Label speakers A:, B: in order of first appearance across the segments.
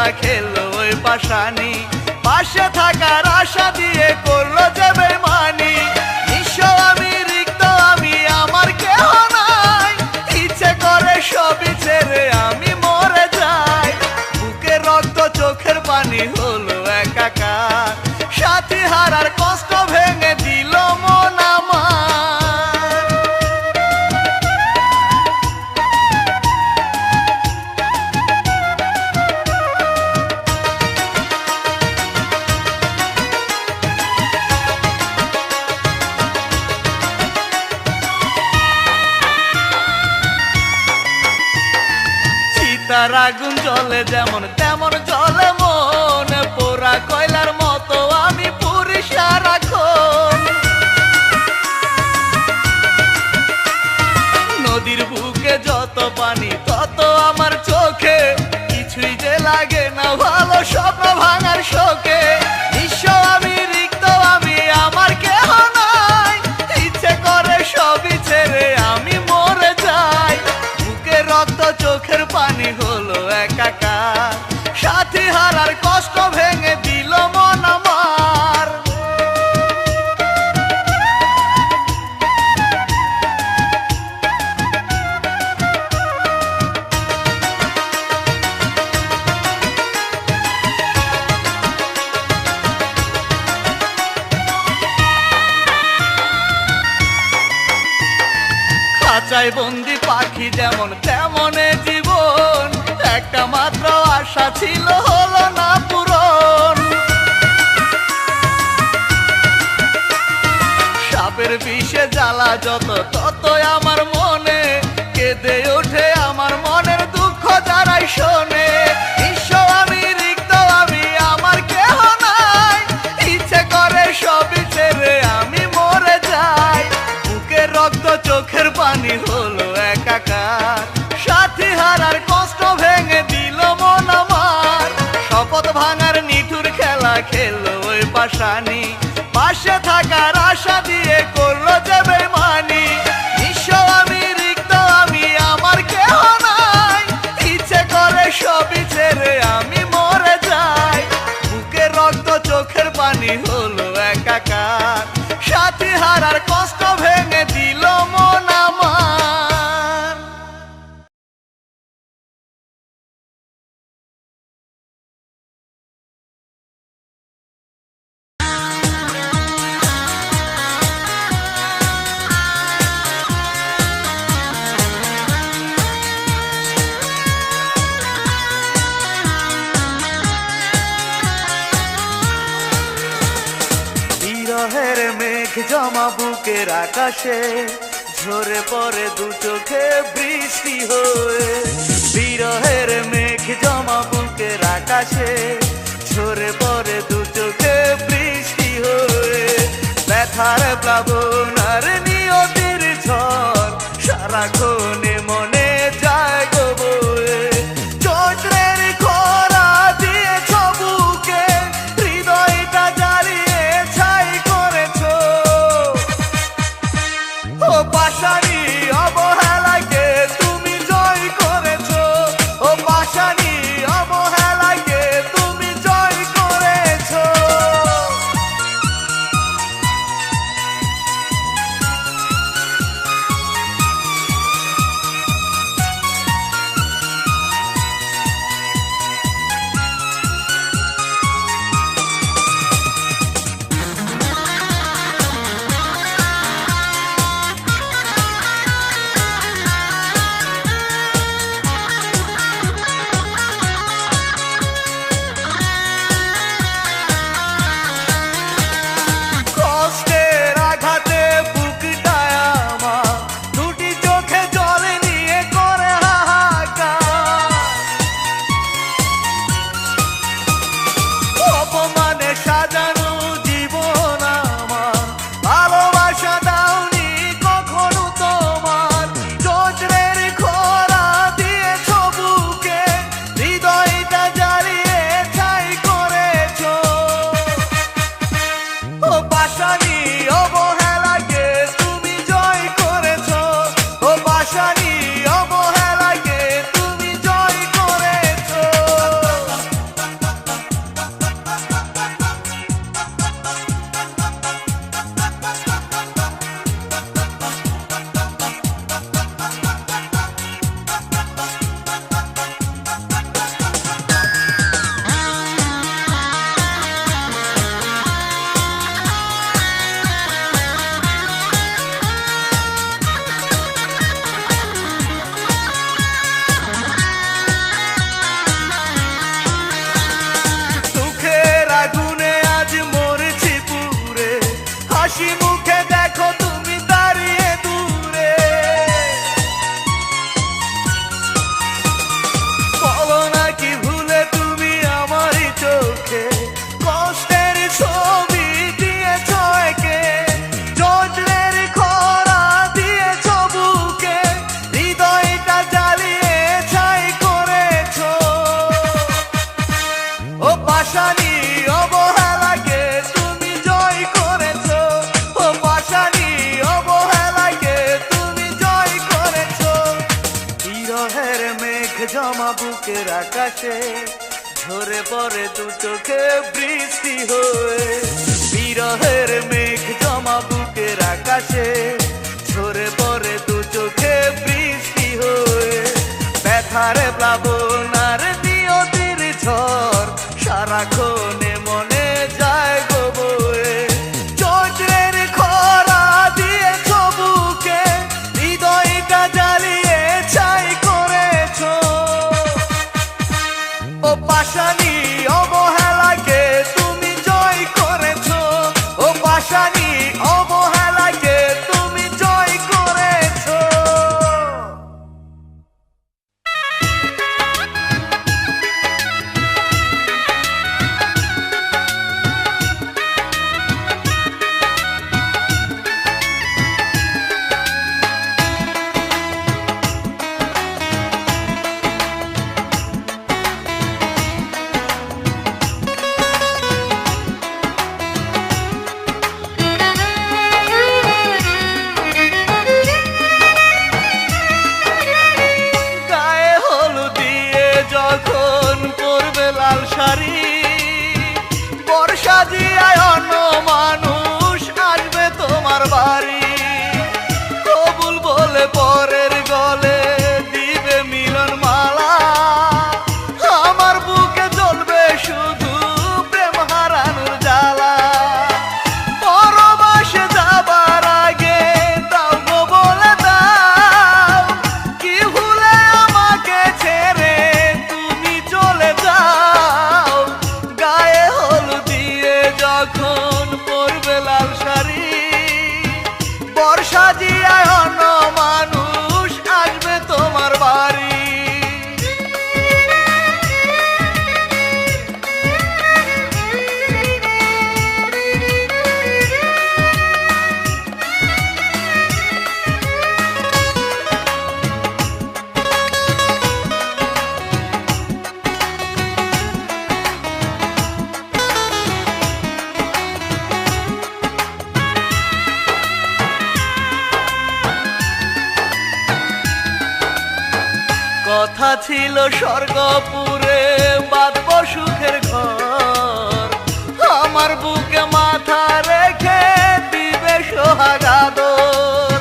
A: খেলা খেললো ওই পাশানি, পাশে থাকার আশা দিয়ে করলো যে বেমানি। নিঃস্ব আমি, রিক্ত আমি, আমার কেহ নাই, ইচ্ছে করে সবই ছেড়ে আমি মরে যাই। বুকের রক্ত চোখের পানি হলো একাকার, সাথী হারার কষ্ট ভেঙে দিল মন আমার। চিতার আগুন জ্বলে যেমন তেমন জ্বলে মন, পোড়া কয়লার মতো আমি পুরি সারাক্ষণ। নদীর বুকে যত পানি তত আমার চোখে, কিছুই যে লাগে না ভালো স্বপ্ন ভাঙার শোকে। নিঃস্ব আমি, রিক্ত আমি, আমার কেহ নাই, ইচ্ছে করে সবই ছেড়ে আমি মরে যাই। বুকে রক্ত চোখের পানি হলো একাকার, সাথী হারার কষ্ট ভেঙে দিল মন আমার। খাঁচায় বন্দি পাখি যেমন তেমনে জীবন, একটা মাত্র আশা ছিল হলো না পূরণ। সাপের বিষে জ্বালা যত ততই আমার মনে, কেঁদে ওঠে আমার মনের দুঃখ যারাই শোনে। নিঃস্ব আমি, রিক্ত আমি, আমার কেহ নাই, ইচ্ছে করে সবই ছেড়ে আমি মরে যাই। বুকের রক্ত চোখের পানি হলো একাকার, সাথী হারার কষ্ট ভেঙে দিল মন আমার। শপথ ভাঙার নিঠুর খেলা খেললো ওই পাশানি, পাশে থাকার আশা দিয়ে করলো যে বেমানি। নিঃস্ব আমি, রিক্ত আমি, আমার কেহ নাই, ইচ্ছে করে সবই ছেড়ে আমি মরে যাই। বুকের রক্ত চোখের পানি হলো একাকার, সাথী হারার কষ্ট ভেঙে দিল মন আমার। বিরহের মেঘ জমা বুকের আকাশে, ঝরে পড়ে দু চোখে বৃষ্টি হয়ে। বিরহের মেঘ জমা বুকের আকাশে, ঝরে পড়ে দু চোখে বৃষ্টি হয়ে। ব্যথার প্লাবন আর নিয়তির ঝড় সারাক্ষণে মনে যায় গো বয়ে। চৈত্রের খরা দিয়েছ বুকে, হৃদয়টা জ্বালিয়ে ছাই করেছ। ও পাশানি অবহেলাকে তুমি জয় করেছ, ও পাশানি অবহেলাকে তুমি জয় করেছ। পাশানি অবহেলাকে তুমি জয় করেছো, ও পাশানি অবহেলাকে তুমি জয় করেছো। বিরহের মেঘ জমা বুকের আকাশে ঝরে পড়ে দু চোখে বৃষ্টি হয়ে। বিরহের মেঘ জমা বুকের আকাশে ঝরে পড়ে দু চোখে বৃষ্টি হয়ে। ব্যথারে প্লাবনার নিয়তির ঝড় সারাক্ষণে মনে যায় গো বয়ে। চৈত্রের খরা দিয়েছ বুকে, হৃদয়টা জ্বালিয়ে ছাই করেছো। ও পাশানি অবহেলাকে তুমি জয় করেছো, ও পাশানি অবহেলাকে তুমি জয় করেছো। গায়ে হলুদ দিয়ে যখন পরবে লাল শাড়ি, বর্ষা জিয়ায় অন্য মানুষ আসবে তোমার বাড়ি। কবুল বলে পরের গলে দিবে মিলন মালা, আমার বুকে জ্বলবে শুধু প্রেম হারানোর জ্বালা। পরবাসে যাবার আগে দাও গো বলে দাও, কি ভুলে আমাকে ছেড়ে তুমি চলে যাও। গায়ে হলুদ দিয়ে যখন পরবে লাল শাড়ি, বর্ষা জিয়ায় অন্য মানুষ আসবে তোমার বাড়ি। কথা ছিল স্বর্গপুরে বাঁধব সুখের ঘর, আমার বুকে মাথা রেখে দিবে সোহাগাদর।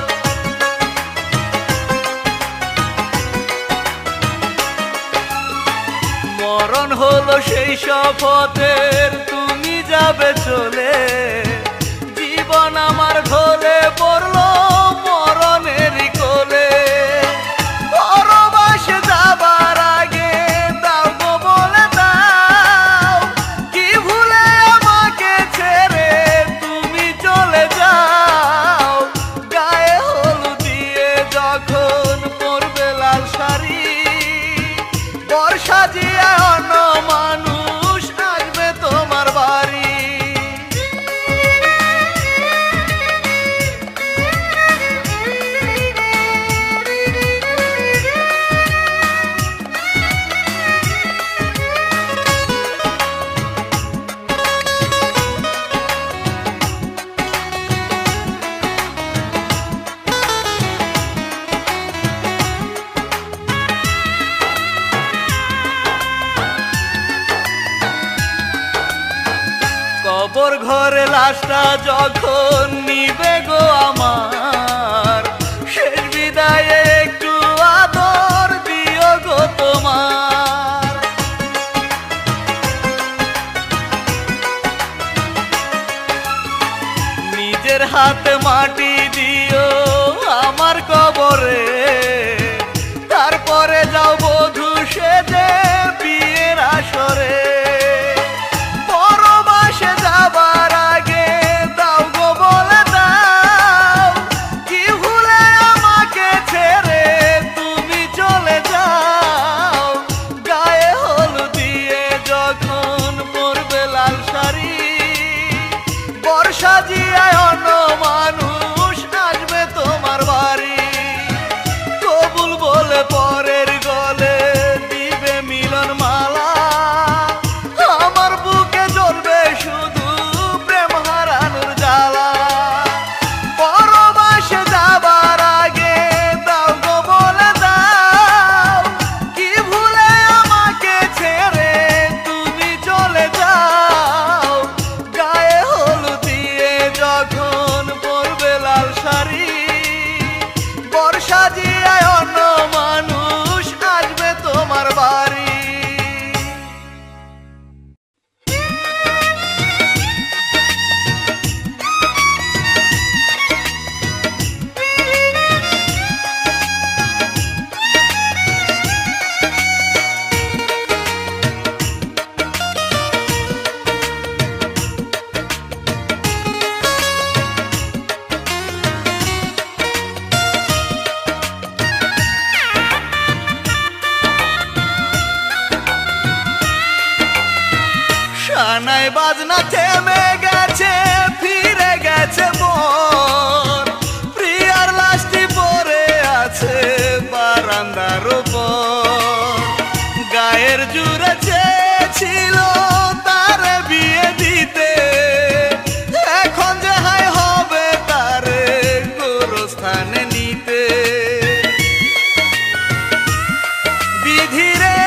A: মরণ হলো সেই শপথের তুমি যাবে চলে, জীবন আমার ঢলে পড়লো মরণেরই কোলে। পরবাসে যাবার আগে দাও গো বলে দাও, কি ভুলে আমাকে ছেড়ে তুমি চলে যাও। গায়ে হলুদ দিয়ে যখন পরবে লাল শাড়ি, বর্ষা জিয়ায় অন্য মানুষ আসবে তোমার বাড়ি। কবর ঘরে লাশটা যখন নিবে গো আমার, শেষ বিদায়ে একটু আদর দিও গো তোমার। নিজের হাতে মাটি দিও আমার কবরে, তারপরে যাও বধূ সেজে বিয়ের আসরে। পরবাসে যাবার আগে দাও গো বলে দাও, কি ভুলে আমাকে ছেড়ে তুমি চলে যাও। গায়ে হলুদ দিয়ে যখন পরবে লাল শাড়ি, বর্ষা জিয়ায় অন্য মানুষ আসবে তোমার বাড়ি। সানাই বাজনা থেমে গেছে, ফিরে গেছে মন, প্রিয়ার লাশটি পড়ে আছে বারান্দার উপর। গায়ের জুড়ে চেয়েছিল তারে বিয়ে দিতে, এখন যে হায় হবে তারে গোরস্থানে নিতে। বিধিরে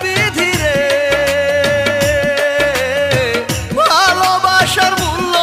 A: বিধিরে ভালোবাসার মূল্য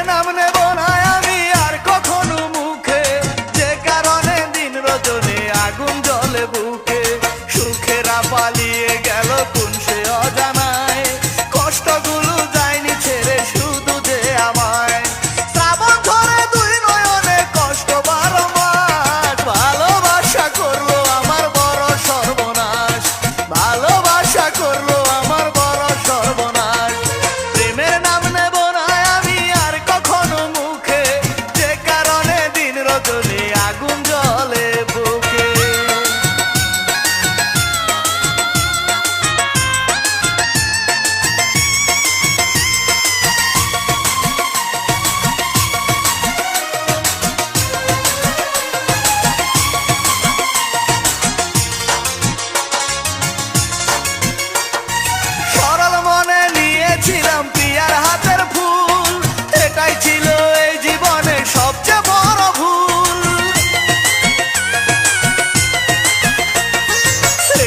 A: নাম নেব না আমি আর কখনো মুখে, যে কারণে দিন রজনী আগুন জ্বলে বুকে। সুখেরা পালিয়ে গেল কোন সে অজানায়, কষ্টগুলো যায়নি ছেড়ে শুধু যে আমায়। শ্রাবণ ধরে দুই নয়নে কষ্ট 12 মাস, ভালোবাসা করলো আমার বড় সর্বনাশ, ভালোবাসা করলো আমার বড় সর্বনাশ। প্রেমের নাম নেব না আমি আর কখনো মুখে, যে কারণে দিন রজনী আগুন জ্বলে বুকে। সরল মনে নিয়েছিলাম প্রিয়ার হাতের ফুল, এটাই ছিল এই জীবনে সবচেয়ে বড় ভুল।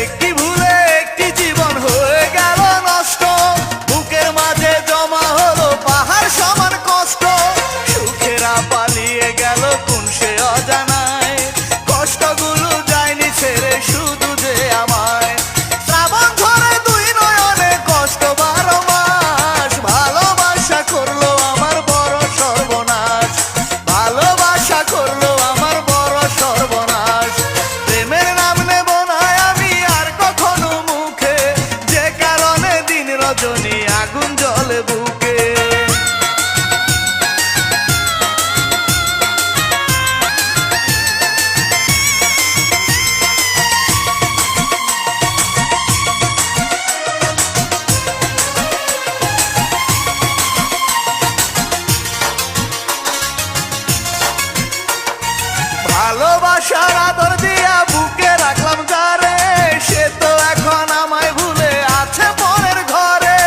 A: একটি ভুলে একটি জীবন হয়ে গেল নষ্ট, বুকের মাঝে জমা হলো পাহাড় সমান কষ্ট। সুখেরা পালিয়ে গেল কোন সে অজানায়, কষ্টগুলো যায়নি ছেড়ে শুধু যে আমায়। শ্রাবণ ধরে দুই নয়নে কষ্ট 12 মাস, ভালোবাসা করলো আমার বড় সর্বনাশ, ভালোবাসা করলো আমার বড় সর্বনাশ। প্রেমের নাম নেব না আমি আর কখনো মুখে, যে কারণে দিন রজনী আগুন জ্বলে বুকে। ভালোবাসার আদর দিয়া বুকে রাখলাম যারে, সে তো এখন আমায় ভুলে আছে পরের ঘরে।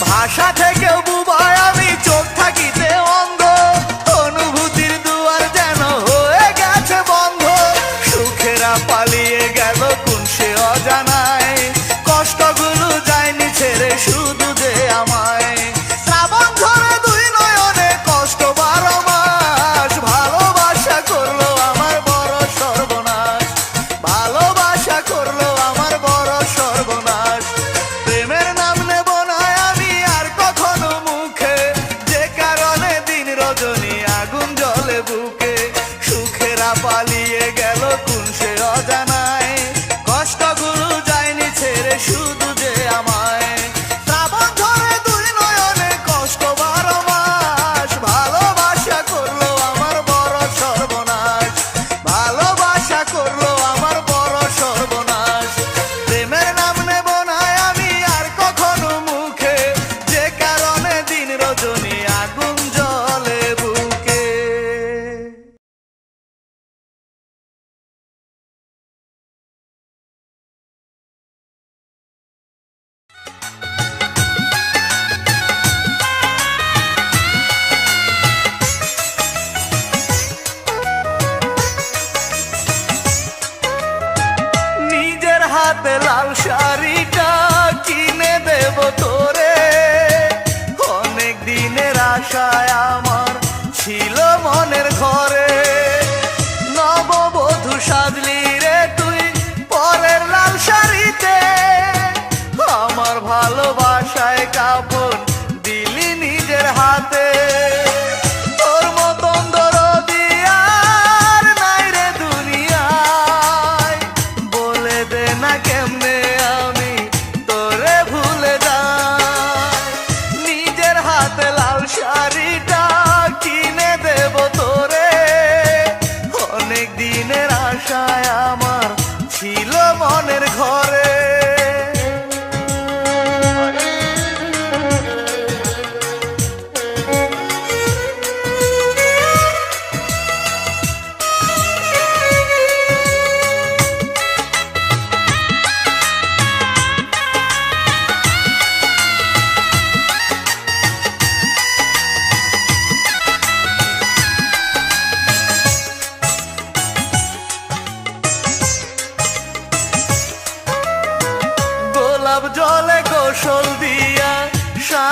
A: ভাষা থেকেও বুবায় আমি, চোখ থাকিতে অন্ধ, অনুভূতির দুয়ার যেন হয়ে গেছে বন্ধ। সুখেরা পালিয়ে গেল কোন সে অজানায়, কষ্টগুলো যায়নি ছেড়ে শুধু যে আমায়। শ্রাবণ ধরে দুই নয়নে কষ্ট 12 মাস, ভালোবাসা করলো আমার বড় সর্বনাশ, ভালোবাসা করলো আমার বড় সর্বনাশ। প্রেমের নাম নেব না আমি আর কখনো মুখে, যে কারণে দিন রজনী আগুন জ্বলে বুকে। সুখেরা পালিয়ে গেল কোন সে অজানায়, কষ্টগুলো যায়নি ছেড়ে শুধু যে আমায়। শ্রাবণ ধরে দুই নয়নে কষ্ট 12 মাস, ভালোবাসা করলো আমার বড় সর্বনাশ, ভালোবাসা করলো আমার বড় সর্বনাশ। প্রেমের নাম নেব না আমি আর কখনো মুখে, যে কারণে দিন রজনী আগুন জ্বলে বুকে। নিজের হাতে লাল শাড়িটা কিনে দেব তোরে, অনেক দিনের আশায় আমার ছিল মনের ঘরে। নববধূ সাজলি রে তুই পরের লাল শাড়িতে, আমার ভালোবাসায় কাপড় দিলি নিজের হাতে। তোর মতন দরদি আর নাই রে দুনিয়ায়, বলে দে না কেমনে আমি তোরে ভুলে যাই। নিজের হাতে লাল শাড়িটা কিনে দেব তোরে,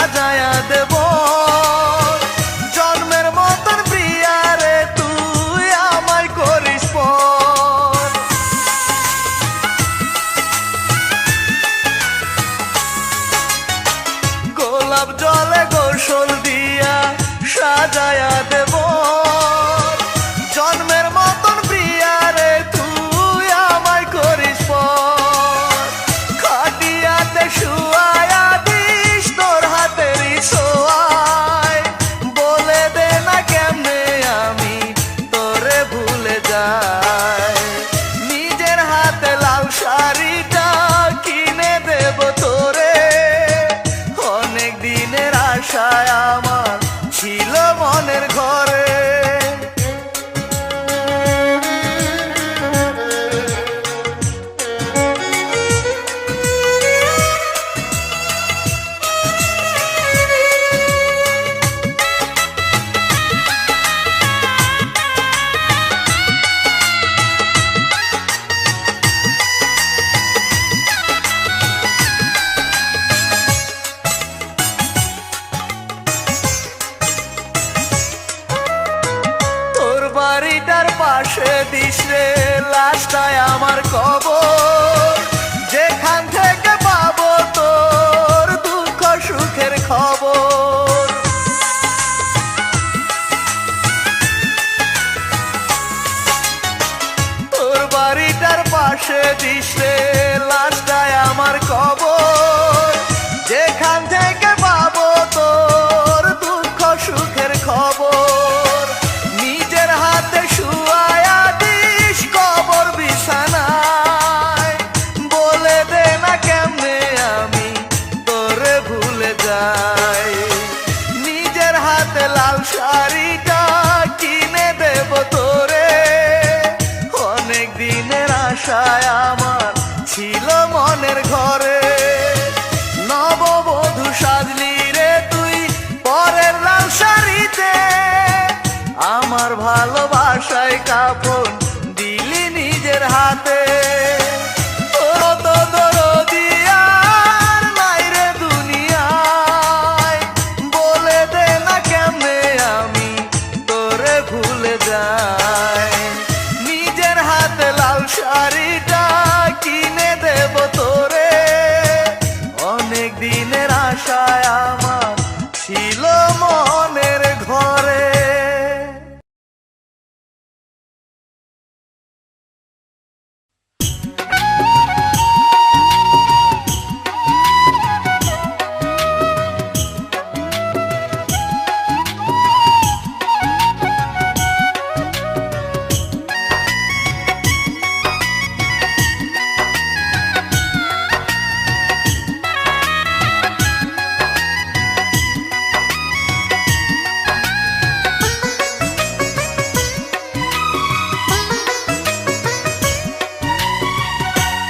A: সাজায়া দেব জন্মের মতন প্রিয়া রে তুই আমায় করিস পর গোলাপ জলে গোসল দিয়া সাজায়া দেব জন্মের মতন প্রিয়া রে তুই আমায় করিস পর খাটিয়াতে শুয়ায়া দিস তোর হাতেরই ছোঁয়ায় বলে দে না কেমনে আমি তোরে ভুলে যাই নিজের হাতে লাল শাড়িটা কিনে দেব তোরে অনেক দিনের আশায় আমার ছিল মনের ঘরে বাড়িটার পাশে দিস রে লাশটায় আমার কবর যেখান থেকে পাবো তোর দুঃখ সুখের খবর তোর বাড়িটার পাশে দিস রে লাশটায় আমার কবর যেখান থেকে পাবো তোর দুঃখ সুখের খবর নিজের হাতে শুয়ায়া দিস কবর বিছানায় বলে দে না কেমনে আমি তোরে ভুলে যাই নিজের হাতে লাল শাড়িটা কিনে দেব তোরে অনেক দিনের আশায় আমার ছিল মনের ঘরে নববধূ সাজলি রে তুই পরের লাল শাড়িতে আমার ভালোবাসায় কাপড় দিলি নিজের হাতে তো দরদি আর নাই রে দুনিয়ায় বলে দে না কেমনে আমি তোরে ভুলে যাই নিজের হাতে লাল শাড়িটা কিনে দেব তোরে অনেক দিনের আশায় আমার ছিল মনের ঘরে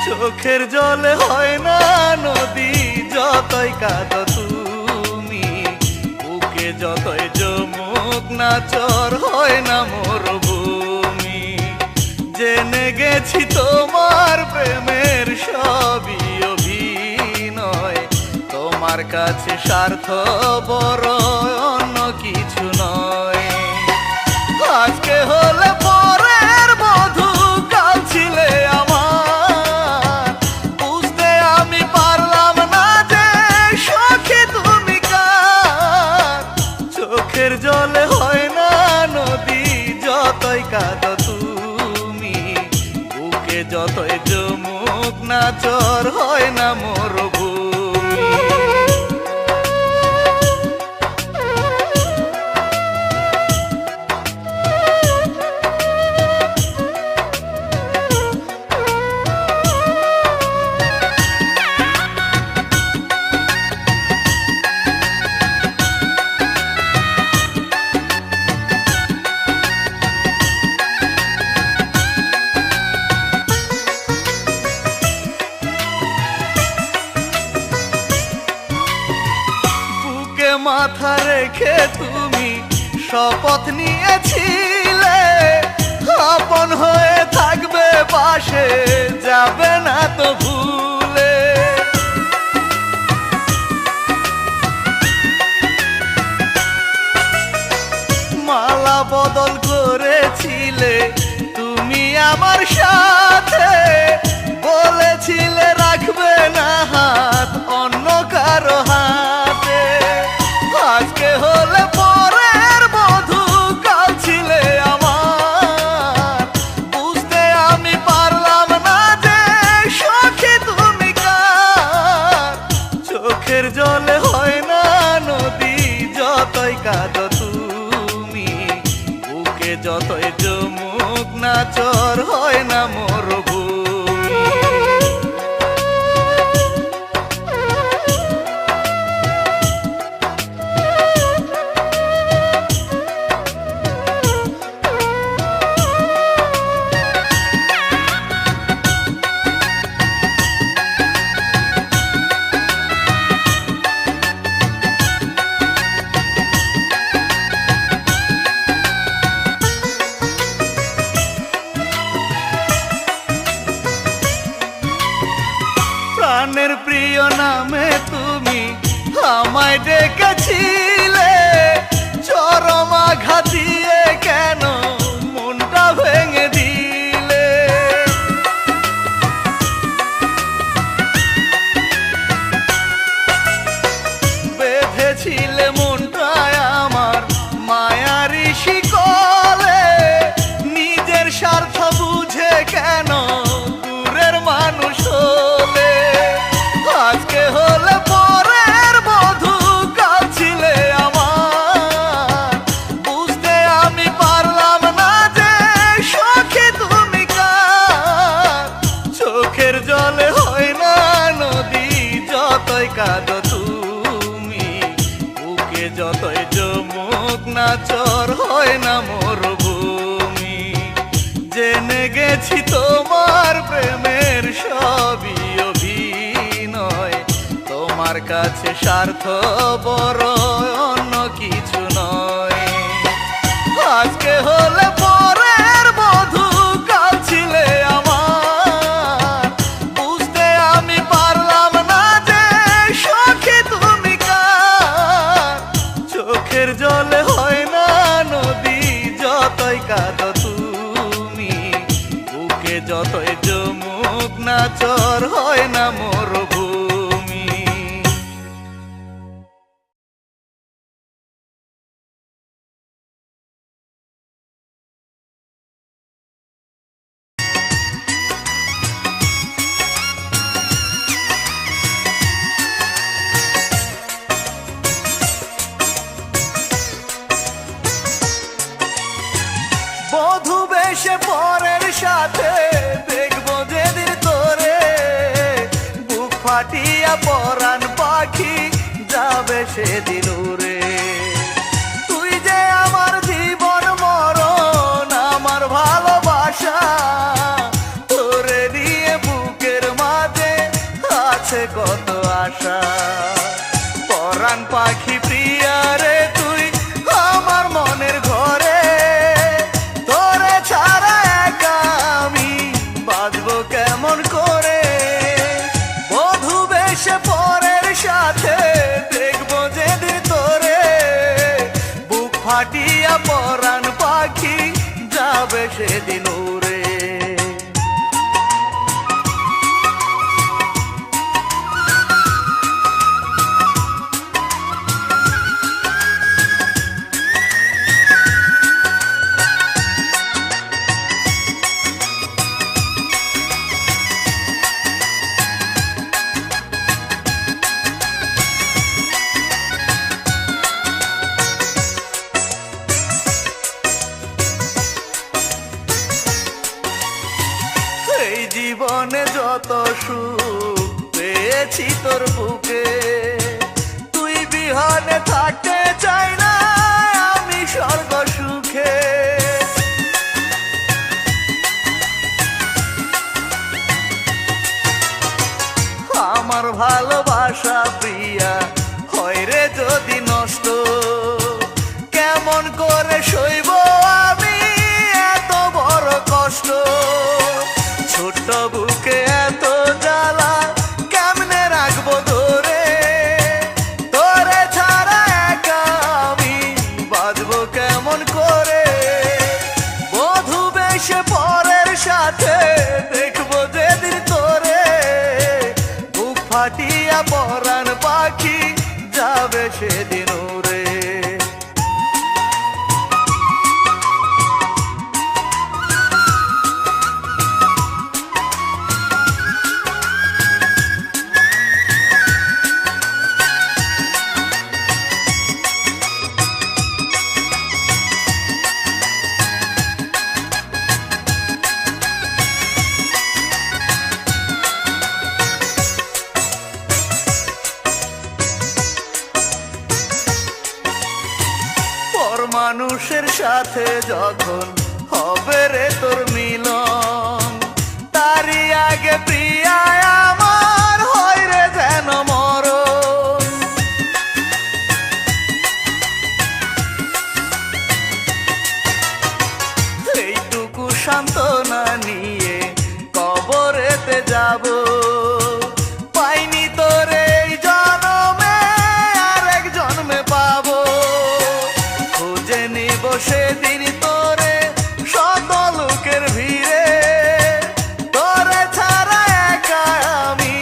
A: চোখের জলে হয় না নদী যতই কাঁদো তুমি বুকে যতই জমুক না চর হয় না মরুভূমি জেনে গেছি তোমার প্রেমের সবই অভিনয় তোমার কাছে স্বার্থ বড় অন্য কিছু নয় আজকে হলে পরের বধূ কাল ছিলে আমার বুঝতে আমি পারলাম না যে সখী তুমি কার চোখের জলে হয় না নদী যতই কাঁদো তুমি বুকে যতই জমুক না চর হয় না মরুভূমি মাথা রেখে তুমি শপথ নিয়েছিলে আপন হয়ে থাকবে পাশে যাবে না তো ভুলে হয় না নদী, যতই কাঁদো তুমি বুকে যতই জমুক না চর হয় না মরুভূমি। প্রাণের প্রিয় নামে তুমি আমায় ডেকেছিলে, চরম আঘাত দিয়ে কেন মনটা ভেঙে দিলে। বেঁধেছিলে মনটায় আমার মায়ারি শিকলে, নিজের স্বার্থ বুঝে কেন দূরের মানুষ হলে। আজকে হলে পরের বধূ, কাল ছিলে আমার, বুঝতে আমি পারলাম না যে সখী তুমি কার। চোখের জলে হয় না নদী, যতই কাঁদো তুমি বুকে যতই জমুক না চর হয় না মরুভূমি। জেনে গেছি তোমার প্রেমের সবই অভিনয়, তোমার কাছে স্বার্থ বড় অন্য কিছু নয়। আজকে হলে পরের বধূ, কাল ছিলে আমার, বুঝতে আমি পারলাম না যে সখী তুমি কার। চোখের জলে হয় না নদী, যতই কাঁদো তুমি বুকে যতই জমুক না চর হয় না মরুভূমি। বধূ বেশে পরের সাথে দেখবো যেদিন তোরে, বুক ফাটিয়া পরাণ পাখি যাবে সেদিন উড়ে। তুই যে আমার জীবন মরণ, আমার ভালোবাসা, তোরে নিয়ে বুকের মাঝে আছে কত আশা। পরাণ পাখি প্রিয়া রে তুই আমার মনের ঘরে, তোরে ছাড়া একা আমি বাঁচবো কেমন করে। বধূ বেশে পরের সাথে দেখবো যেদিন তোরে, বুক ফাটিয়া পরাণ পাখি যাবে সেদিন উড়ে। এই জীবনে যত সুখ পেয়েছি তোর বুকে, তুই বিহনে থাকতে চাই না আমি স্বর্গ সুখে। আমার ভালোবাসা প্রিয়া হয় রে যদি নষ্ট, কেমন করে সইব আমি এত বড় কষ্ট। ছোট্ট বুকে এত জ্বালা কেমনে রাখবো ধরে, তোরে ছাড়া একা আমি বাঁচবো কেমন করে। বধূ বেশে পরের সাথে দেখবো যেদিন তোরে, বুক ফাটিয়া পরাণ পাখি যাবে সেদিন উড়ে। মানুষের সাথে যখন হবে রে তোর মিলন, তারই আগে প্রিয়া আমার হয় রে যেন মরণ। এইটুকু সান্ত্বনা নিয়ে কবরেতে যাব, পাইনি তোরে এই জন্মে আরেক জন্মে পাবো। খুঁজে নিব সেদিন তোরে শত লোকের ভিড়ে, তোরে ছাড়া একা আমি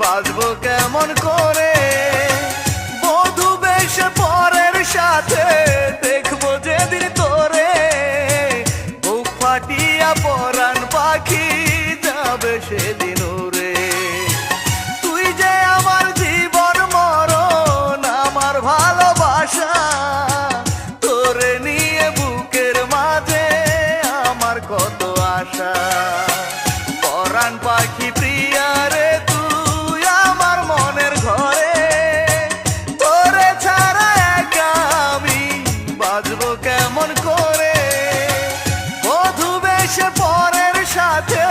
A: বাঁচবো কেমন করে। বধূ বেশে পরের সাথে দেখবো যেদিন তোরে, বুক ফাটিয়া পরাণ পাখি যাবে সেদিন উড়ে। তুই যে আমার জীবন মরণ, আমার ভালোবাসা, তোরে নিয়ে বুকের মাঝে আমার কত আশা। পরাণ পাখি প্রিয়া রে তুই আমার মনের ঘরে, তোরে ছাড়া একা আমি বাঁচবো কেমন করে। বধূ বেশে পরের সাথে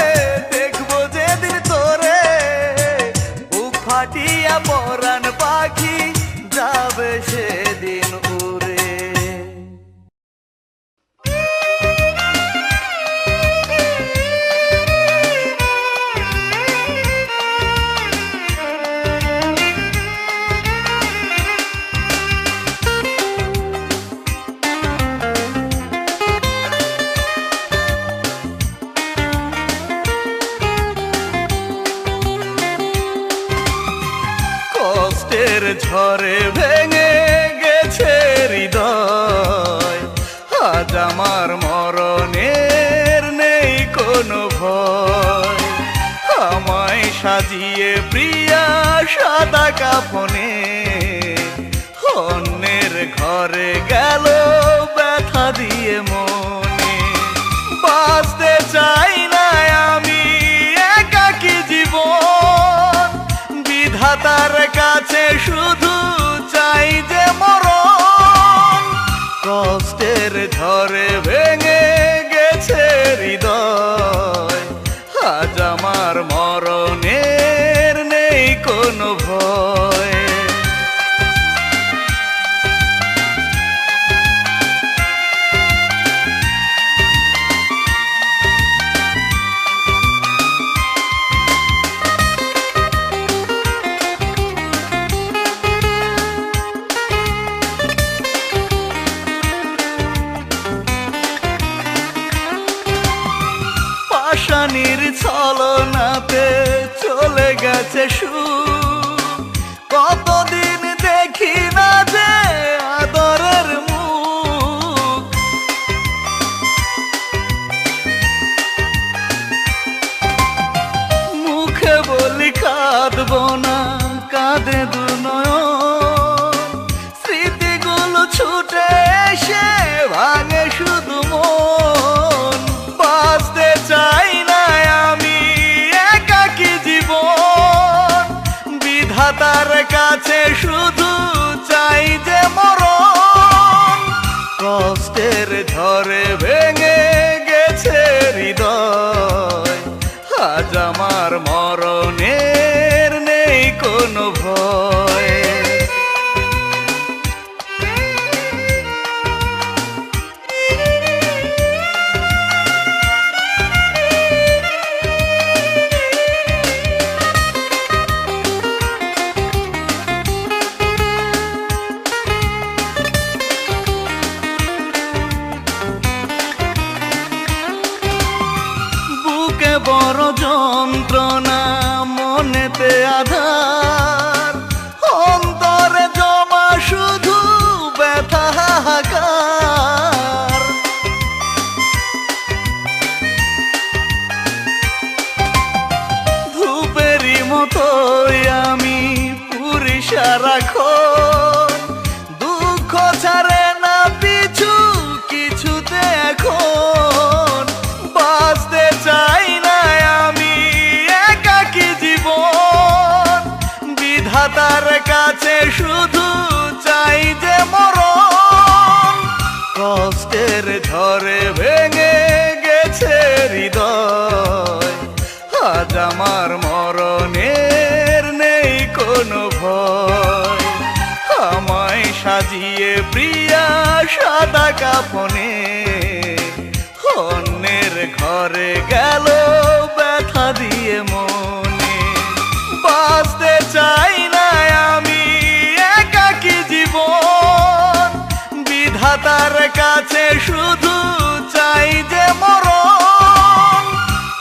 A: দেখবো যেদিন তোরে, বুক ফাটিয়া পরাণ পাখি যাবে সেদিন উড়ে। কষ্টের ঝড়ে ভেঙে গেছে হৃদয়, আজ আমার মরণের নেই কোনো ভয়। আমায় সাজিয়ে প্রিয়া সাদা কাফনে, অন্যের ঘরে গেল ব্যথা দিয়ে মনে। বাঁচতে চাই না আমি একাকী জীবন, বিধাতার কাছে শুধু চাই যে মরণ। কষ্টের ঝড়ে ভেঙে গেছে হৃদয়, আজ আমার মরণের নেই কোনো ভয়। পাশানির ছলনাতে চলে গেছে সুখ, কতদিন দেখি না যে আদরের মুখ। মুখে বলি কাঁদবো না, কাঁদে দু নয়ন। স্মৃতিগুলো ছুটে এসে ভাঙে শুধু মন। বাঁচতে চাই না আমি একাকী জীবন, বিধাতার কাছে শুধু চাই যে মরণ। কষ্টের ঝড়ে ভেঙে গেছে হৃদয়, আজ আমার মরণের নেই কোনো ভয়। ঝড়ে ভেঙে গেছে হৃদয়, আজ আমার মরণের নেই কোনো ভয়। আমায় সাজিয়ে প্রিয়া সাদা কাফনে অন্যের ঘরে গেল ব্যথা দিয়ে মনে। বাঁচতে চাই না আমি একাকী জীবন, বিধাতার কাছে শুধু চাই যে মরণ।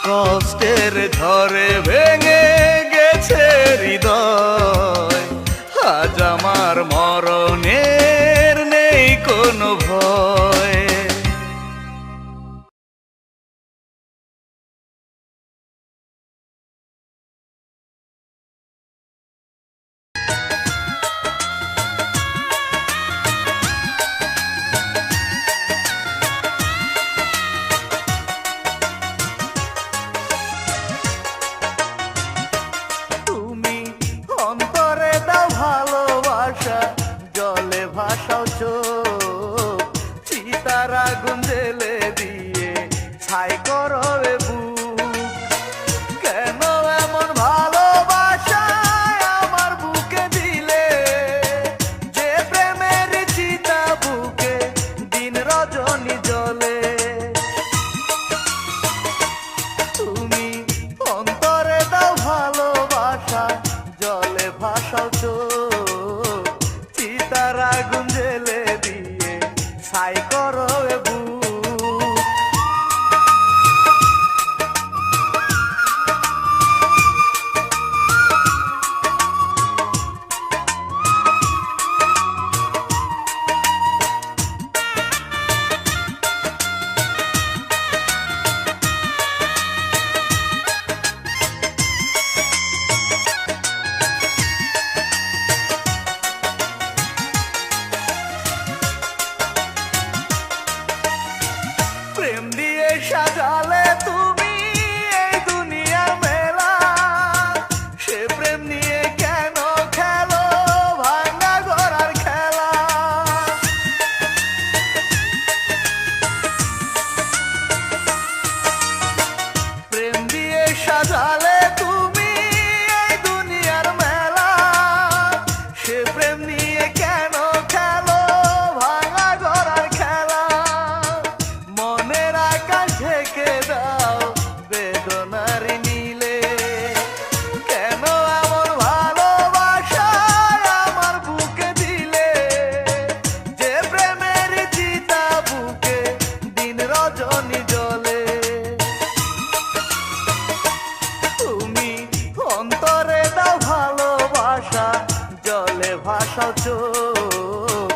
A: কষ্টের ঝড়ে ভেঙে গেছে হৃদয়, আজ আমার মরণের নেই কোনো ভয়। তুমি অন্তরে দাও ভালোবাসা, জলে ভাসাও চোখ, চিতার আগুন জেলে দিয়ে ছাই করো এ বুক। কেন এমন ভালোবাসা আমার বুকে দিলে, যে প্রেমের চিতা বুকে দিন রজনী জ্বলে। তুমি অন্তরে দাও ভালোবাসা, জলে ভাসাও চোখ, চিতার আগুন জেলে দিয়ে ছাই করো এ বুক। প্রেম দিয়ে সাজালে তুমি এই দুনিয়ার মেলা, সে প্রেম নিয়ে কেন খেলো ভাঙা গড়ার খেলা। প্রেম দিয়ে সাজালে তুমি এই দুনিয়ার মেলা, সে প্রেম নিয়ে কেন খেলো ভাঙা গড়ার খেলা। মনের আকাশ ঢেকে দাও বেদনার নীলে, কেন এমন ভালোবাসা আমার বুকে দিলে, যে প্রেমের চিতা বুকে দিন রজনী জ্বলে। তুমি অন্তরে দাও ভালোবাসা, জলে ভাসাও চোখ,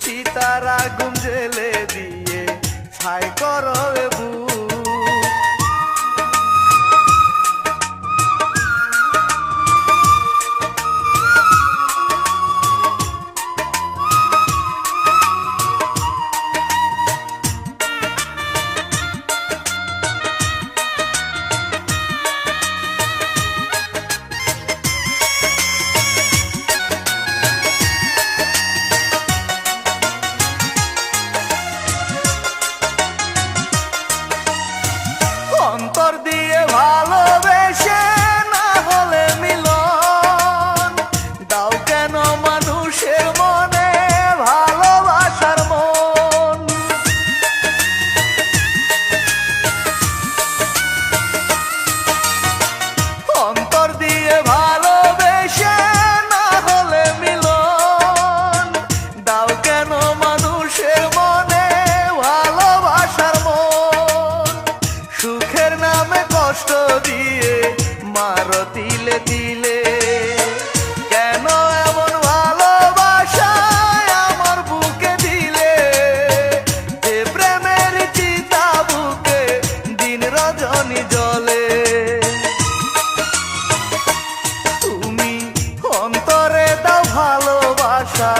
A: চিতার আগুন জেলে দিয়ে ছাই করো এ বুক। অন্তর দিয়ে ভালোবেসে না হলে মিলন, দাও কেন মানুষের মনে ভালোবাসার মন। অন্তর দিয়ে ভালোবেসে না হলে মিলন, দাও কেন মানুষের মনে ভালোবাসার মন। সুখের নামে কষ্ট দিয়ে মারো তিলে তিলে, কেন এমন ভালোবাসা আমার বুকে দিলে, যে প্রেমের চিতা বুকে দিন রজনী জ্বলে। তুমি অন্তরে দাও ভালোবাসা,